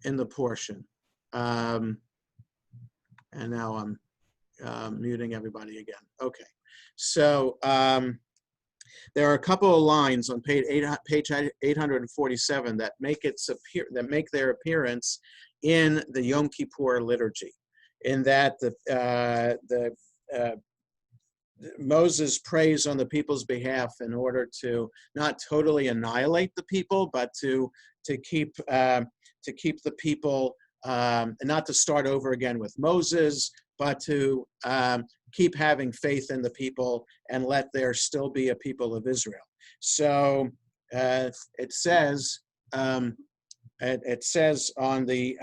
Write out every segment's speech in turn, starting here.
in the portion. And now I'm muting everybody again. Okay, so there are a couple of lines on page 847 that make their appearance in the Yom Kippur liturgy. In that Moses prays on the people's behalf in order to not totally annihilate the people, but to keep the people, not to start over again with Moses, but to keep having faith in the people and let there still be a people of Israel. So it says on the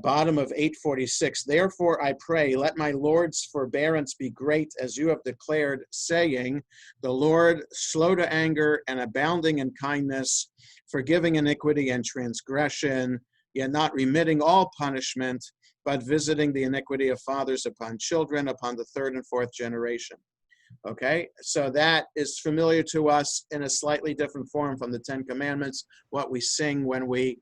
bottom of 846, therefore I pray, let my Lord's forbearance be great as you have declared, saying, the Lord slow to anger and abounding in kindness, forgiving iniquity and transgression, yet not remitting all punishment, but visiting the iniquity of fathers upon children, upon the third and fourth generation. Okay, so that is familiar to us in a slightly different form from the Ten Commandments, what we sing when we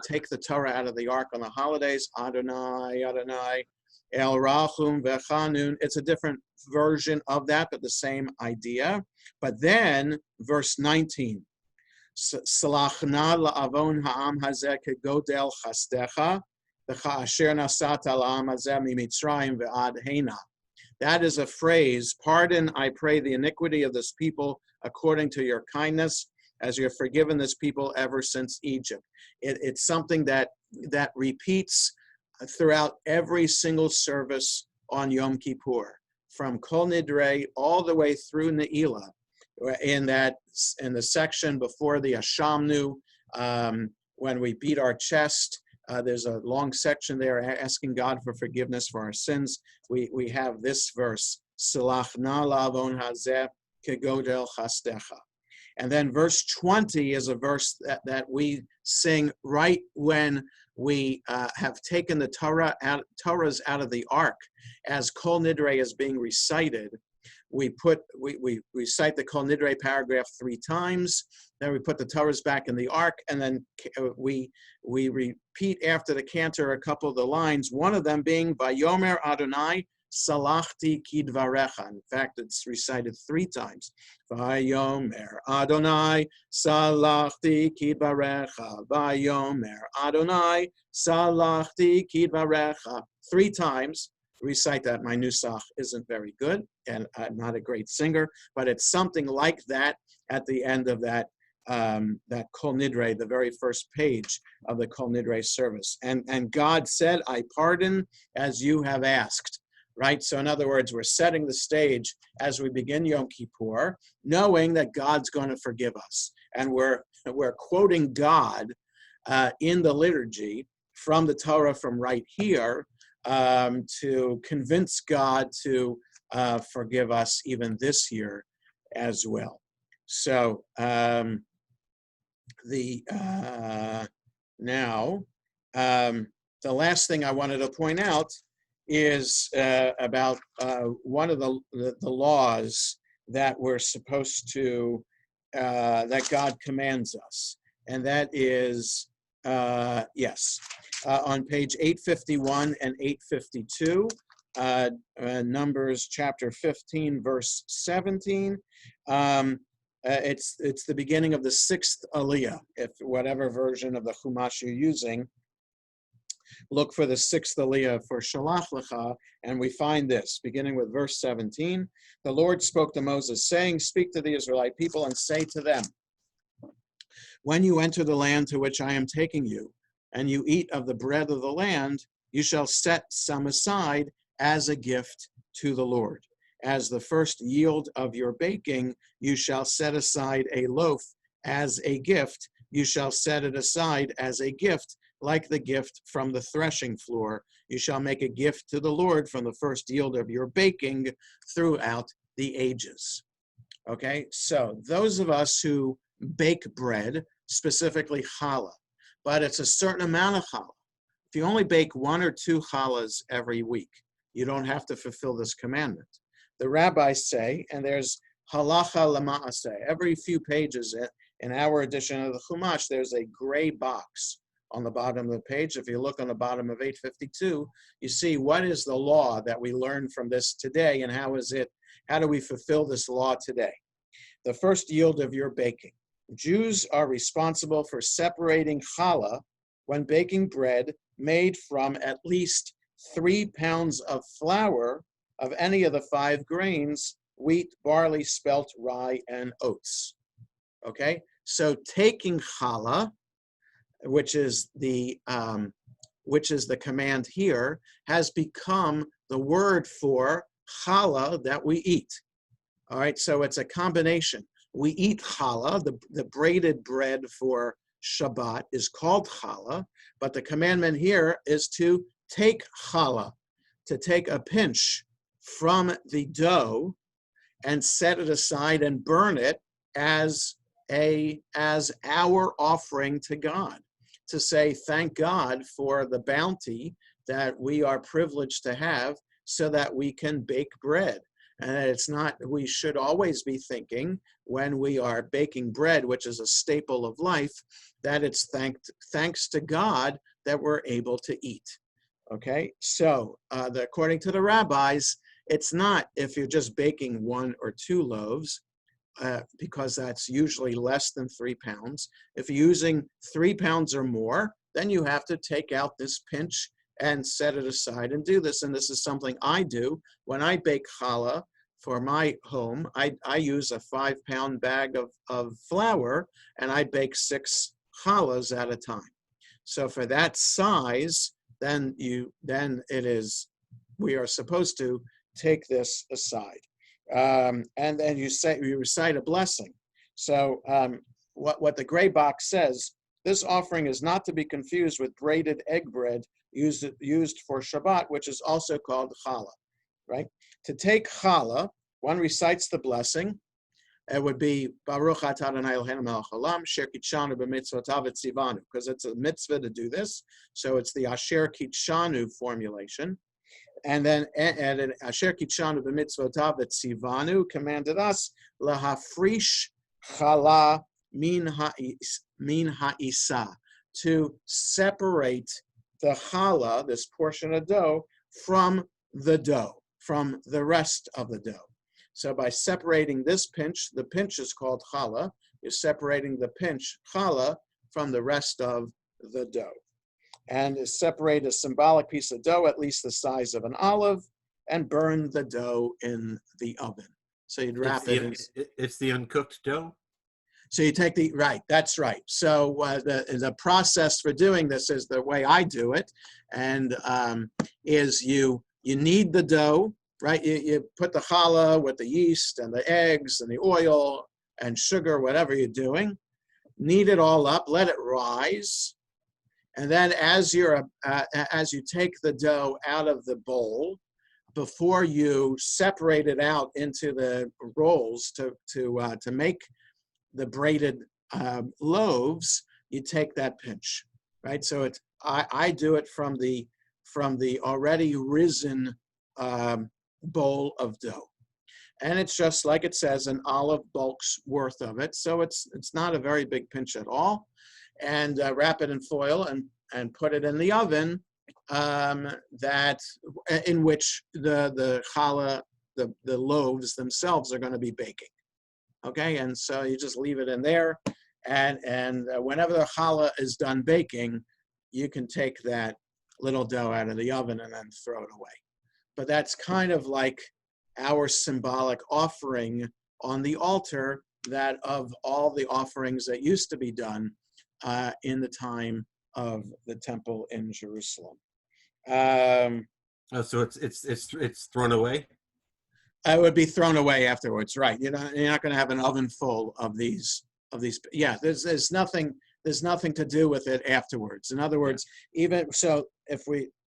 take the Torah out of the ark on the holidays, Adonai, Adonai, El Rachum Vechanun. It's a different version of that, but the same idea. But then, verse 19, Salachna la'avon ha'am hazeh kegodel chastecha, v'cha'asher nasata la'am hazeh mimitzrayim ve'ad hena. That is a phrase, pardon, I pray, the iniquity of this people according to your kindness, as you have forgiven this people ever since Egypt. It's something that repeats throughout every single service on Yom Kippur, from Kol Nidre all the way through Ne'ilah, in the section before the Ashamnu, when we beat our chest. There's a long section there asking God for forgiveness for our sins. We have this verse, Salachna la'avon hazeh kegodel chastecha. And then verse 20 is a verse that we sing right when we have taken the Torahs out of the ark. As Kol Nidre is being recited, we recite the Kol Nidre paragraph 3 times, then we put the Torahs back in the ark, and then we repeat after the cantor a couple of the lines, one of them being, Vayomer Adonai, Salachti kidvarecha. In fact, it's recited 3 times. Vayomer Adonai, Salachti kidvarecha. Vayomer Adonai, Salachti kidvarecha. 3 times. Recite that. My nusach isn't very good, and I'm not a great singer, but it's something like that at the end of that Kol Nidre, the very first page of the Kol Nidre service. And God said, I pardon as you have asked. Right? So in other words, we're setting the stage as we begin Yom Kippur, knowing that God's going to forgive us. And we're quoting God in the liturgy from the Torah from right here to convince God to forgive us even this year as well. So now the last thing I wanted to point out is about one of the laws that we're supposed to, that God commands us. And that is, on page 851 and 852, Numbers chapter 15, verse 17. It's the beginning of the 6th Aliyah, if whatever version of the Chumash you're using. Look for the 6th Aliyah for Shelach Lecha, and we find this, beginning with verse 17. The Lord spoke to Moses, saying, speak to the Israelite people and say to them, when you enter the land to which I am taking you, and you eat of the bread of the land, you shall set some aside as a gift to the Lord. As the first yield of your baking, you shall set aside a loaf as a gift. You shall set it aside as a gift, like the gift from the threshing floor. You shall make a gift to the Lord from the first yield of your baking throughout the ages. Okay, so those of us who bake bread, specifically challah, but it's a certain amount of challah. If you only bake 1 or 2 challahs every week, you don't have to fulfill this commandment. The rabbis say, and there's halacha lama'aseh, every few pages in our edition of the Chumash, there's a gray box on the bottom of the page. If you look on the bottom of 852, you see what is the law that we learn from this today, and how do we fulfill this law today? The first yield of your baking. Jews are responsible for separating challah when baking bread made from at least 3 pounds of flour of any of the 5 grains: wheat, barley, spelt, rye, and oats. Okay, so taking challah, which is the command here, has become the word for challah that we eat. All right, so it's a combination. We eat challah, the braided bread for Shabbat is called challah, but the commandment here is to take challah, to take a pinch from the dough and set it aside and burn it as our offering to God, to say thank God for the bounty that we are privileged to have so that we can bake bread. And it's not, we should always be thinking when we are baking bread, which is a staple of life, that it's thanks to God that we're able to eat. Okay, so according to the rabbis, it's not if you're just baking 1 or 2 loaves, because that's usually less than 3 pounds. If you're using 3 pounds or more, then you have to take out this pinch and set it aside and do this. And this is something I do when I bake challah for my home. I use a 5-pound bag of flour, and I bake 6 challahs at a time. So for that size, then we are supposed to take this aside. And then you recite a blessing. So what the gray box says, this offering is not to be confused with braided egg bread used for Shabbat, which is also called challah, right? To take challah, one recites the blessing. It would be Baruch atah Adonai Eloheinu melech haolam, asher kitshanu b'mitzvotav v'tzivanu, because it's a mitzvah to do this. So it's the asher kitshanu formulation. And then asher kitshanu b'mitzvotav v'tzivanu commanded us lahafrish challah min ha'isa, to separate the challah, this portion of dough, from the rest of the dough. So by separating this pinch, the pinch is called challah, you're separating the pinch, challah, from the rest of the dough. And separate a symbolic piece of dough, at least the size of an olive, and burn the dough in the oven. So you'd wrap It's the uncooked dough? So you take right, that's right. So the process for doing this is the way I do it, and is you knead the dough, right? You put the challah with the yeast and the eggs and the oil and sugar, whatever you're doing, knead it all up, let it rise, and then as you take the dough out of the bowl, before you separate it out into the rolls to make the braided loaves, you take that pinch, right? So I do it from the already risen bowl of dough, and it's just like it says, an olive bulk's worth of it. So it's not a very big pinch at all, and wrap it in foil and put it in the oven, that in which the challah, the loaves themselves are going to be baking. Okay, and so you just leave it in there, and whenever the challah is done baking, you can take that little dough out of the oven and then throw it away. But that's kind of like our symbolic offering on the altar, that of all the offerings that used to be done in the time of the temple in Jerusalem. So it's thrown away? It would be thrown away afterwards, right? You're not going to have an oven full of these. Yeah, there's nothing to do with it afterwards. In other words, even so,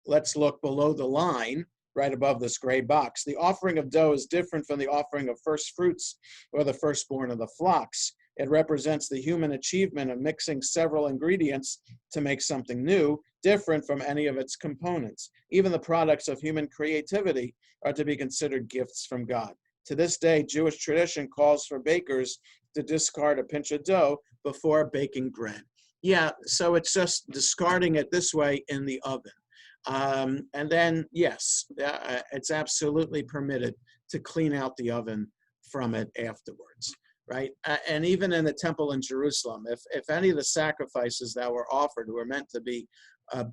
let's look below the line, right above this gray box. The offering of dough is different from the offering of first fruits or the firstborn of the flocks. It represents the human achievement of mixing several ingredients to make something new, different from any of its components. Even the products of human creativity are to be considered gifts from God. To this day, Jewish tradition calls for bakers to discard a pinch of dough before baking bread. Yeah, so it's just discarding it this way in the oven. And then, yes, it's absolutely permitted to clean out the oven from it afterwards, right? And even in the temple in Jerusalem, if any of the sacrifices that were offered were meant to be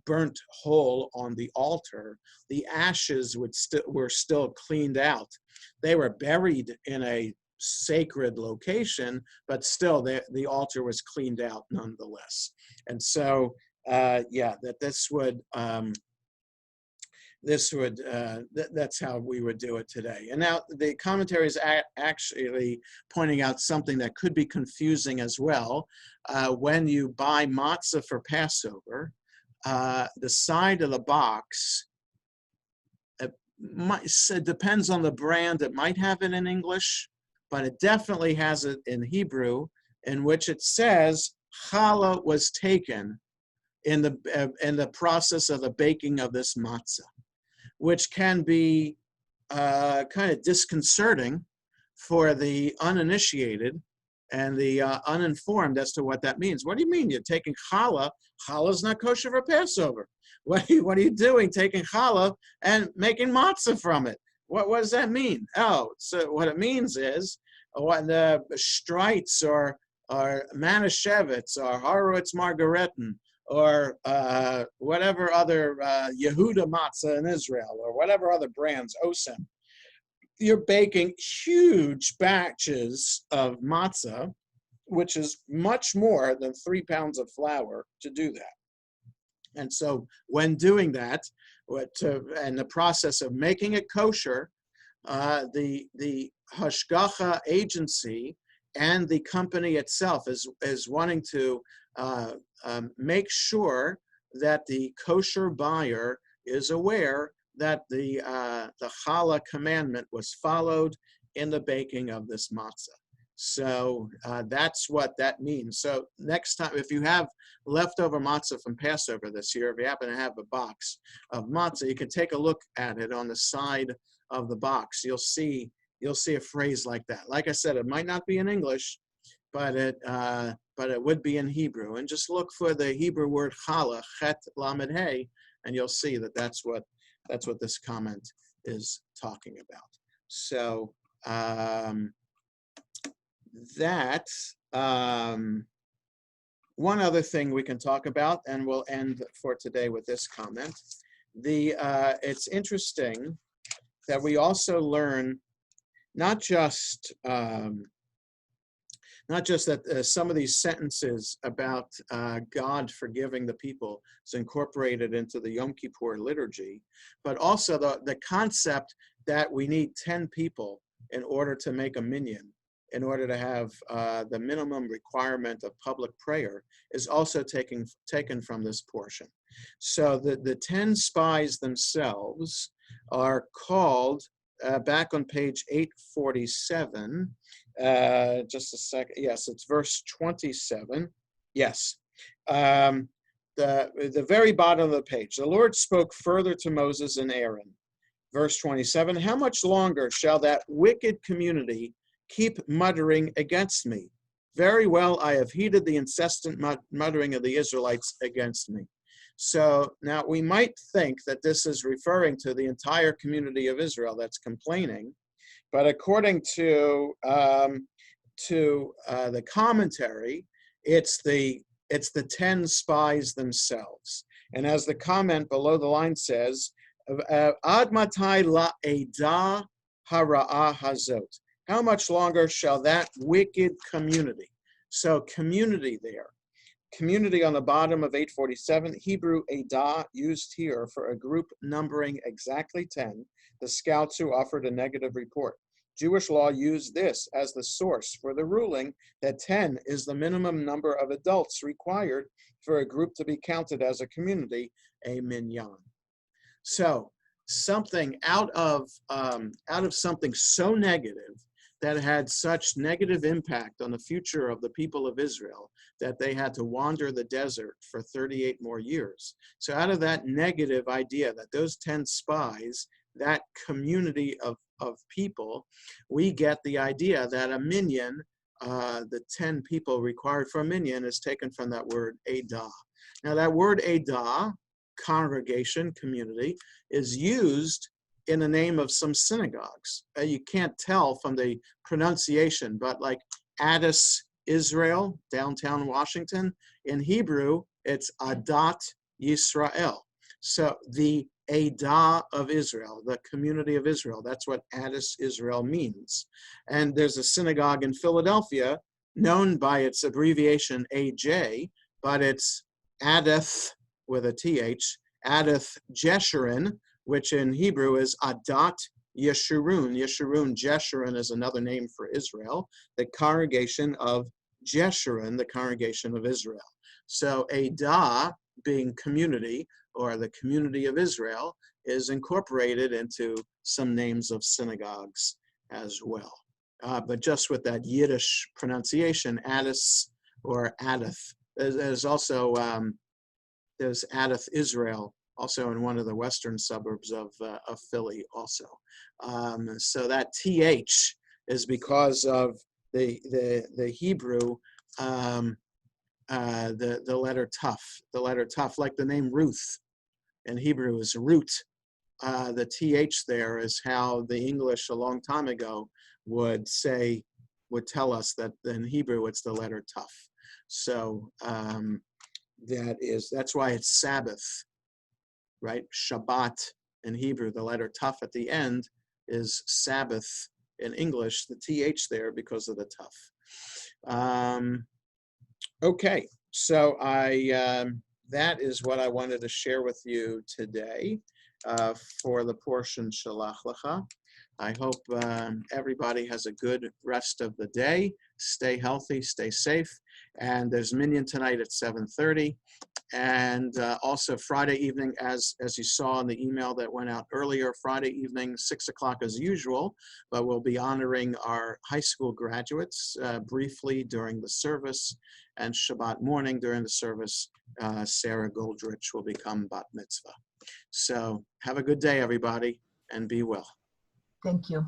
burnt whole on the altar, the ashes were still cleaned out. They were buried in a sacred location, but still the altar was cleaned out nonetheless. And so, yeah, that's how we would do it today. And now the commentary is actually pointing out something that could be confusing as well. When you buy matzah for Passover, the side of the box, it depends on the brand. It might have it in English, but it definitely has it in Hebrew, in which it says challah was taken in the process of the baking of this matzah, which can be kind of disconcerting for the uninitiated and the uninformed as to what that means. What do you mean you're taking challah? Challah is not kosher for Passover. What are you doing taking challah and making matzah from it? What does that mean? Oh, so what it means is when the Streitz or Manischewitz or Horowitz Margaretten or whatever other Yehuda matzah in Israel or whatever other brands, Osem, you're baking huge batches of matzah, which is much more than 3 pounds of flour to do that. And so when doing that, and the process of making it kosher, the Hashgacha agency and the company itself is wanting to make sure that the kosher buyer is aware that the challah commandment was followed in the baking of this matzah. So that's what that means. So next time, if you have leftover matzah from Passover this year, if you happen to have a box of matzah, you can take a look at it on the side of the box. You'll see a phrase like that. Like I said, it might not be in English, but it would be in Hebrew. And just look for the Hebrew word challah, chet lamed hey, and you'll see that that's what this comment is talking about. So one other thing we can talk about, and we'll end for today with this comment. It's interesting that we also learn not just that some of these sentences about God forgiving the people is incorporated into the Yom Kippur liturgy, but also the concept that we need 10 people in order to make a minyan, in order to have the minimum requirement of public prayer, is also taken from this portion. So the 10 spies themselves are called, back on page 847, just a second. Yes, it's verse 27. Yes. The very bottom of the page. The Lord spoke further to Moses and Aaron. Verse 27, how much longer shall that wicked community keep muttering against me? Very well, I have heeded the incessant muttering of the Israelites against me. So now we might think that this is referring to the entire community of Israel that's complaining, but according to the commentary, it's the 10 spies themselves. And as the comment below the line says, Ad matai la'edah hara'ah hazot. How much longer shall that wicked community? So community there. Community on the bottom of 847, Hebrew edah used here for a group numbering exactly 10, the scouts who offered a negative report. Jewish law used this as the source for the ruling that 10 is the minimum number of adults required for a group to be counted as a community, a minyan. So something out of something so negative that had such negative impact on the future of the people of Israel that they had to wander the desert for 38 more years. So out of that negative idea that those 10 spies, that community of people, we get the idea that a minyan the 10 people required for a minyan is taken from that word edah. Now that word edah, congregation, community, is used in the name of some synagogues. You can't tell from the pronunciation, but like Addis, Israel, downtown Washington, in Hebrew, it's Adat Yisrael. So the Edah of Israel, the community of Israel, that's what Addis Israel means. And there's a synagogue in Philadelphia known by its abbreviation AJ, but it's Adeth with a TH, Adeth Jeshurun, which in Hebrew is Adat Yeshurun. Yeshurun, Jeshurun is another name for Israel, the congregation of Jeshurun, the congregation of Israel. So Edah, being community, or the community of Israel, is incorporated into some names of synagogues as well. But just with that Yiddish pronunciation, Addis or Adith. There's also, there's Adith Israel, also in one of the western suburbs of Philly also. So that TH is because of the Hebrew, the letter Tuf, like the name Ruth in Hebrew is root. The TH there is how the English a long time ago would tell us that in Hebrew it's the letter Tuf. So that's why it's Sabbath, right? Shabbat in Hebrew, the letter Tuf at the end is Sabbath in English, the TH there because of the Tuf. Okay, so that is what I wanted to share with you today for the portion Shelach Lecha. I hope everybody has a good rest of the day. Stay healthy, stay safe. And there's minyan tonight at 7:30. And also Friday evening, as you saw in the email that went out earlier, Friday evening, 6 o'clock as usual, but we'll be honoring our high school graduates briefly during the service. And Shabbat morning during the service, Sarah Goldrich will become bat mitzvah. So have a good day, everybody, and be well. Thank you.